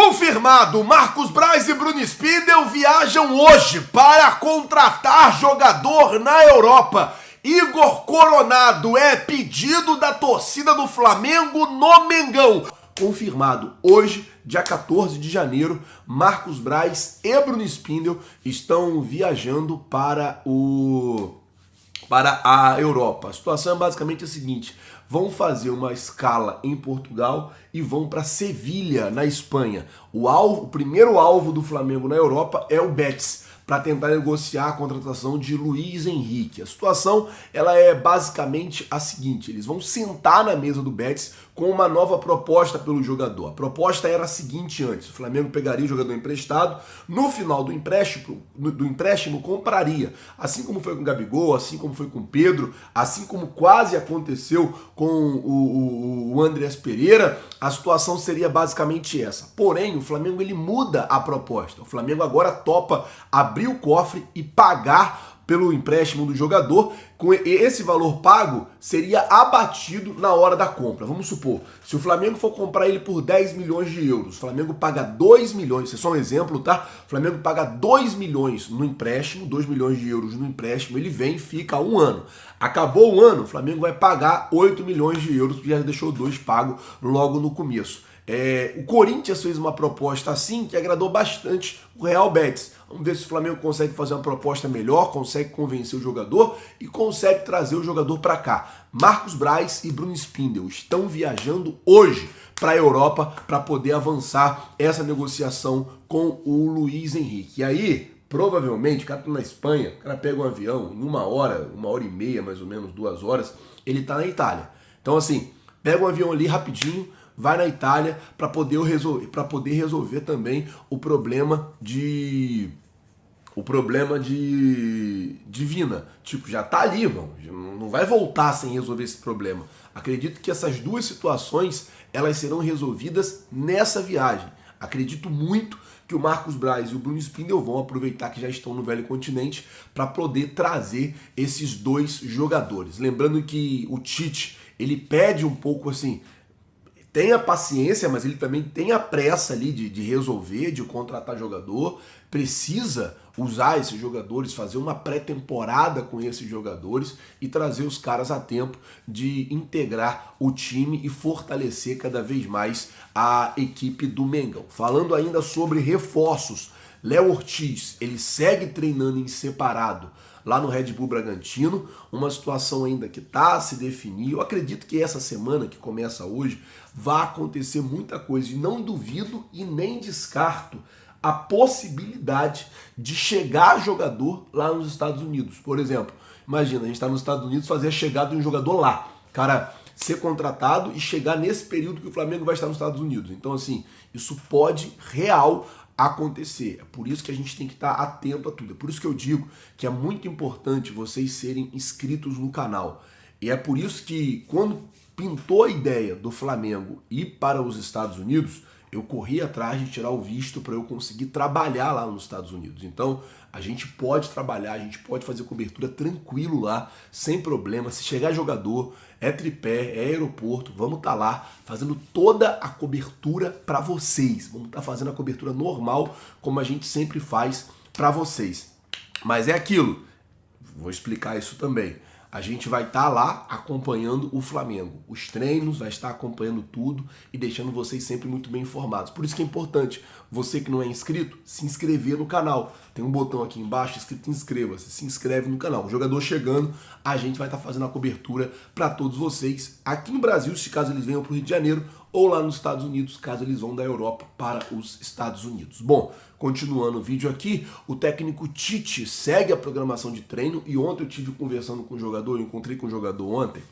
Confirmado, Marcos Braz e Bruno Spindel viajam hoje para contratar jogador na Europa. Igor Coronado é pedido da torcida do Flamengo no Mengão. Confirmado, hoje, dia 14 de janeiro, Marcos Braz e Bruno Spindel estão viajando para a Europa. A situação é basicamente a seguinte: vão fazer uma escala em Portugal e vão para Sevilha, na Espanha. O primeiro alvo do Flamengo na Europa é o Betis, para tentar negociar a contratação de Luiz Henrique. A situação ela é basicamente a seguinte: eles vão sentar na mesa do Betis com uma nova proposta pelo jogador. A proposta era a seguinte antes: o Flamengo pegaria o jogador emprestado, no final do empréstimo compraria. Assim como foi com o Gabigol, assim como foi com o Pedro, assim como quase aconteceu com o Andreas Pereira, a situação seria basicamente essa. Porém, o Flamengo ele muda a proposta. O Flamengo agora topa abrir o cofre e pagar pelo empréstimo do jogador. Com esse valor pago seria abatido na hora da compra. Vamos supor, se o Flamengo for comprar ele por 10 milhões de euros, o Flamengo paga 2 milhões, isso é só um exemplo, tá? O Flamengo paga 2 milhões no empréstimo, 2 milhões de euros no empréstimo, ele vem e fica um ano. Acabou o ano, o Flamengo vai pagar 8 milhões de euros, porque já deixou 2 pago logo no começo. O Corinthians fez uma proposta assim que agradou bastante o Real Betis. Vamos ver se o Flamengo consegue fazer uma proposta melhor, consegue convencer o jogador e consegue trazer o jogador para cá. Marcos Braz e Bruno Spindel estão viajando hoje para a Europa para poder avançar essa negociação com o Luiz Henrique. E aí, provavelmente, o cara tá na Espanha, o cara pega um avião em uma hora e meia, mais ou menos, 2 horas, ele tá na Itália. Então assim, pega um avião ali rapidinho, vai na Itália para poder resolver também o problema de Vina. Tipo, já tá ali, irmão. Não vai voltar sem resolver esse problema. Acredito que essas duas situações elas serão resolvidas nessa viagem. Acredito muito que o Marcos Braz e o Bruno Spindel vão aproveitar que já estão no velho continente para poder trazer esses dois jogadores. Lembrando que o Tite, ele pede um pouco assim, tenha paciência, mas ele também tem a pressa ali de resolver, de contratar jogador, precisa usar esses jogadores, fazer uma pré-temporada com esses jogadores e trazer os caras a tempo de integrar o time e fortalecer cada vez mais a equipe do Mengão. Falando ainda sobre reforços, Léo Ortiz, ele segue treinando em separado lá no Red Bull Bragantino, uma situação ainda que está a se definir. Eu acredito que essa semana que começa hoje vai acontecer muita coisa e não duvido e nem descarto a possibilidade de chegar jogador lá nos Estados Unidos. Por exemplo, imagina, a gente está nos Estados Unidos, fazer a chegada de um jogador lá, cara, ser contratado e chegar nesse período que o Flamengo vai estar nos Estados Unidos. Então assim, isso pode real acontecer. É por isso que a gente tem que estar atento a tudo. É por isso que eu digo que é muito importante vocês serem inscritos no canal. E é por isso que quando pintou a ideia do Flamengo ir para os Estados Unidos, eu corri atrás de tirar o visto para eu conseguir trabalhar lá nos Estados Unidos. Então, a gente pode trabalhar, a gente pode fazer cobertura tranquilo lá, sem problema. Se chegar jogador, é tripé, é aeroporto, vamos estar lá fazendo toda a cobertura para vocês. Vamos estar fazendo a cobertura normal, como a gente sempre faz para vocês. Mas é aquilo, vou explicar isso também. A gente vai estar lá acompanhando o Flamengo, os treinos, vai estar acompanhando tudo e deixando vocês sempre muito bem informados. Por isso que é importante, você que não é inscrito, se inscrever no canal. Tem um botão aqui embaixo escrito inscreva-se, se inscreve no canal. O jogador chegando, a gente vai estar fazendo a cobertura para todos vocês aqui no Brasil, se caso eles venham para o Rio de Janeiro, ou lá nos Estados Unidos, caso eles vão da Europa para os Estados Unidos. Bom, continuando o vídeo aqui, o técnico Tite segue a programação de treino e ontem eu tive conversando com o jogador, eu encontrei com o jogador ontem,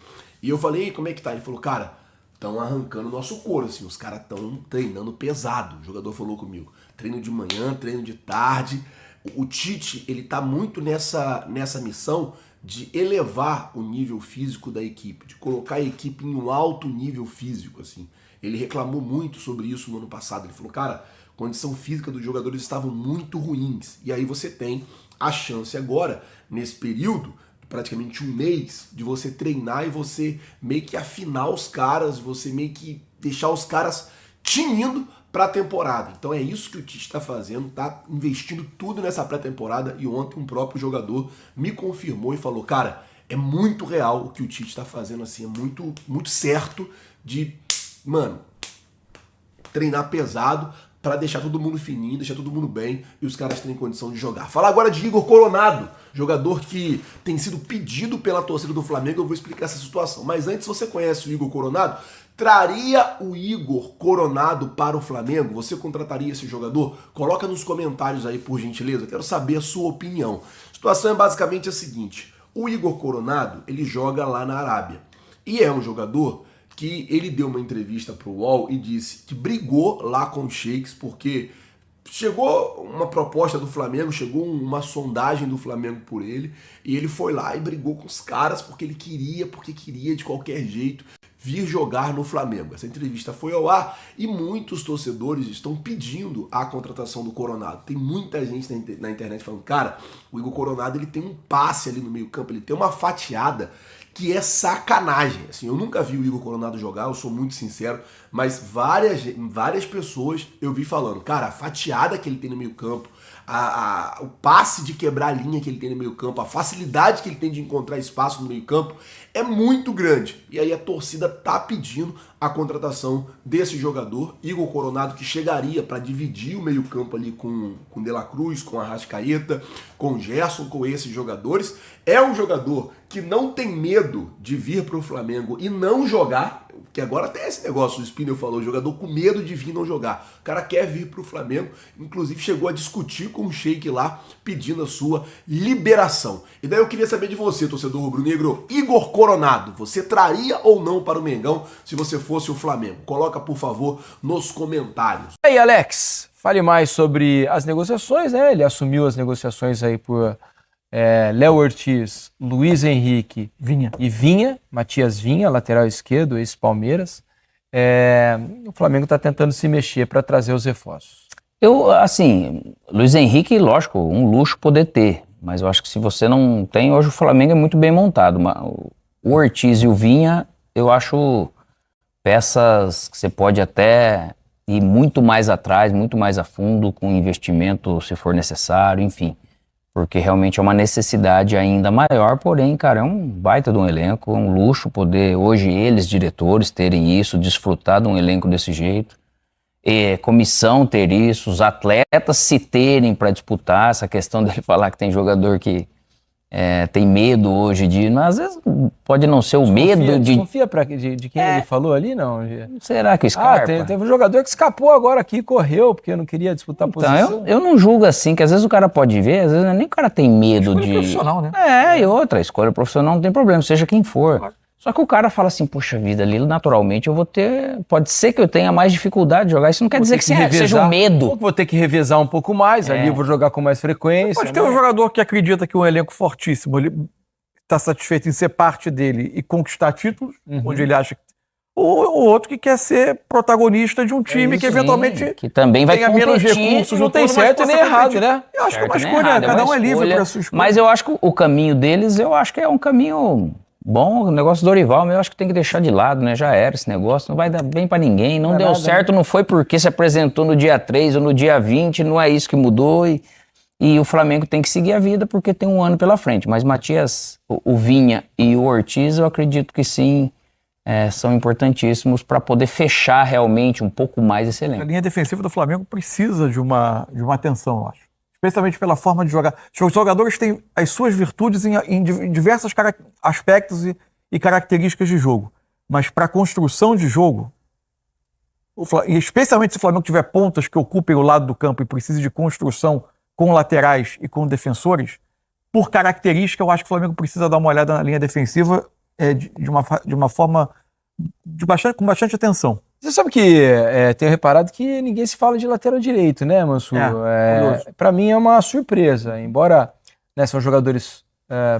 e eu falei, como é que tá? Ele falou, cara, estão arrancando o nosso couro, assim, os caras estão treinando pesado. O jogador falou comigo, treino de manhã, treino de tarde. O Tite, ele tá muito nessa missão de elevar o nível físico da equipe, de colocar a equipe em um alto nível físico, assim. Ele reclamou muito sobre isso no ano passado. Ele falou, cara, a condição física dos jogadores estavam muito ruins. E aí você tem a chance agora, nesse período, praticamente um mês, de você treinar e você meio que afinar os caras, você meio que deixar os caras tinindo para a temporada. Então é isso que o Tite está fazendo, tá investindo tudo nessa pré-temporada, e ontem um próprio jogador me confirmou e falou, cara, é muito real o que o Tite está fazendo, assim, é muito, muito certo de, mano, treinar pesado para deixar todo mundo fininho, deixar todo mundo bem e os caras terem condição de jogar. Falar agora de Igor Coronado, jogador que tem sido pedido pela torcida do Flamengo, eu vou explicar essa situação. Mas antes, você conhece o Igor Coronado? Traria o Igor Coronado para o Flamengo? Você contrataria esse jogador? Coloca nos comentários aí, por gentileza, quero saber a sua opinião. A situação é basicamente a seguinte, o Igor Coronado, ele joga lá na Arábia e é um jogador que ele deu uma entrevista para o UOL e disse que brigou lá com os Sheiks porque chegou uma proposta do Flamengo, chegou uma sondagem do Flamengo por ele, e ele foi lá e brigou com os caras porque ele queria, de qualquer jeito vir jogar no Flamengo. Essa entrevista foi ao ar e muitos torcedores estão pedindo a contratação do Coronado. Tem muita gente na internet falando, cara, o Igor Coronado ele tem um passe ali no meio campo, ele tem uma fatiada que é sacanagem. Assim, eu nunca vi o Igor Coronado jogar, eu sou muito sincero, mas várias pessoas eu vi falando, cara, a fatiada que ele tem no meio campo, o passe de quebrar a linha que ele tem no meio campo, a facilidade que ele tem de encontrar espaço no meio campo é muito grande. E aí a torcida tá pedindo a contratação desse jogador, Igor Coronado, que chegaria para dividir o meio campo ali com De La Cruz, com Arrascaeta, com Gerson, com esses jogadores. É um jogador que não tem medo de vir para o Flamengo e não jogar, que agora tem esse negócio, o Spinel falou, jogador com medo de vir não jogar. O cara quer vir para o Flamengo, inclusive chegou a discutir com o Sheik lá, pedindo a sua liberação. E daí eu queria saber de você, torcedor rubro-negro, Igor Coronado, você traria ou não para o Mengão se você fosse o Flamengo? Coloca, por favor, nos comentários. E aí, Alex, fale mais sobre as negociações, né? Ele assumiu as negociações aí por Léo Ortiz, Luiz Henrique e Vinha, Matias Vinha, lateral esquerdo, ex-Palmeiras. O Flamengo está tentando se mexer para trazer os reforços. Luiz Henrique, lógico, um luxo poder ter, mas eu acho que se você não tem, hoje o Flamengo é muito bem montado. O Ortiz e o Vinha, eu acho peças que você pode até ir muito mais atrás, muito mais a fundo, com investimento se for necessário, enfim. Porque realmente é uma necessidade ainda maior, porém, cara, é um baita de um elenco, é um luxo poder hoje eles, diretores, terem isso, desfrutar de um elenco desse jeito, comissão ter isso, os atletas se terem para disputar, essa questão dele falar que tem jogador que tem medo hoje de... Mas às vezes pode não ser o medo de... Desconfia de quem ele falou ali, não? Será que Scarpa? Teve um jogador que escapou agora aqui, correu, porque não queria disputar a posição. Então, eu não julgo assim, que às vezes o cara pode ver, às vezes nem o cara tem medo de... profissional, né? E outra, escolha profissional não tem problema, seja quem for. Claro. Só que o cara fala assim, poxa vida, ali naturalmente eu vou ter... Pode ser que eu tenha mais dificuldade de jogar, isso não quer dizer que seja um medo. Vou ter que revezar um pouco mais, ali eu vou jogar com mais frequência. Pode ter um jogador que acredita que um elenco fortíssimo, ele está satisfeito em ser parte dele e conquistar títulos, onde ele acha que... Ou outro que quer ser protagonista de um time que eventualmente que também vai tenha menos recursos. Não tem certo e nem errado, né? Eu acho que é uma escolha, cada um é livre para sua escolha. Mas eu acho que o caminho deles, eu acho que é um caminho... Bom, o negócio do Dorival, eu acho que tem que deixar de lado, né? Já era esse negócio, não vai dar bem pra ninguém, não deu certo, não foi porque se apresentou no dia 3 ou no dia 20, não é isso que mudou e o Flamengo tem que seguir a vida porque tem um ano pela frente. Mas Matias, o Vinha e o Ortiz, eu acredito que sim, são importantíssimos para poder fechar realmente um pouco mais esse elenco. A linha defensiva do Flamengo precisa de uma atenção, eu acho. Especialmente pela forma de jogar. Os jogadores têm as suas virtudes em diversos aspectos e características de jogo. Mas para a construção de jogo, e especialmente se o Flamengo tiver pontas que ocupem o lado do campo e precise de construção com laterais e com defensores, por característica, eu acho que o Flamengo precisa dar uma olhada na linha defensiva de uma forma com bastante atenção. Você sabe que tenho reparado que ninguém se fala de lateral direito, né, Mansur? Para mim é uma surpresa, embora são jogadores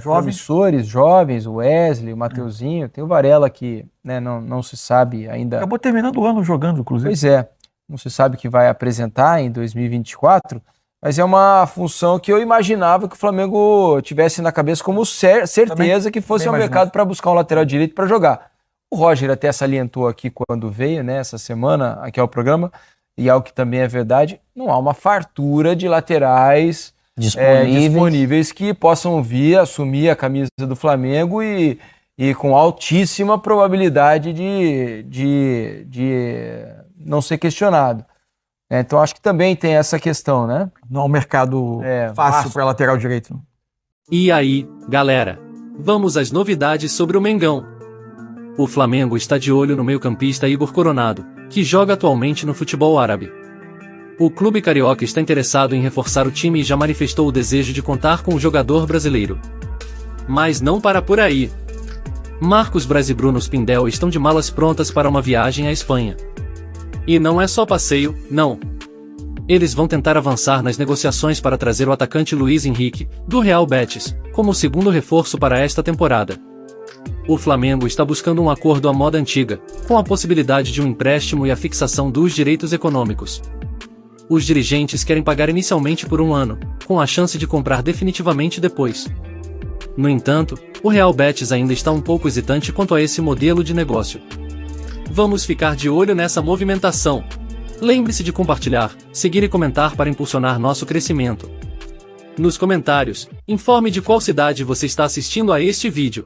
promissores, jovens, o Wesley, o Mateuzinho, tem o Varela que não se sabe ainda... Acabou terminando o ano jogando, inclusive. Pois é, não se sabe o que vai apresentar em 2024, mas é uma função que eu imaginava que o Flamengo tivesse na cabeça como certeza que fosse ao mercado para buscar um lateral direito para jogar. O Roger até salientou aqui quando veio, essa semana, aqui ao programa, e é o que também é verdade, não há uma fartura de laterais disponíveis que possam vir assumir a camisa do Flamengo e com altíssima probabilidade de não ser questionado. Então acho que também tem essa questão, né? Não é um mercado fácil para lateral direito. E aí, galera? Vamos às novidades sobre o Mengão. O Flamengo está de olho no meio-campista Igor Coronado, que joga atualmente no futebol árabe. O clube carioca está interessado em reforçar o time e já manifestou o desejo de contar com o jogador brasileiro. Mas não para por aí. Marcos Braz e Bruno Spindel estão de malas prontas para uma viagem à Espanha. E não é só passeio, não. Eles vão tentar avançar nas negociações para trazer o atacante Luiz Henrique, do Real Betis, como segundo reforço para esta temporada. O Flamengo está buscando um acordo à moda antiga, com a possibilidade de um empréstimo e a fixação dos direitos econômicos. Os dirigentes querem pagar inicialmente por 1 ano, com a chance de comprar definitivamente depois. No entanto, o Real Betis ainda está um pouco hesitante quanto a esse modelo de negócio. Vamos ficar de olho nessa movimentação. Lembre-se de compartilhar, seguir e comentar para impulsionar nosso crescimento. Nos comentários, informe de qual cidade você está assistindo a este vídeo.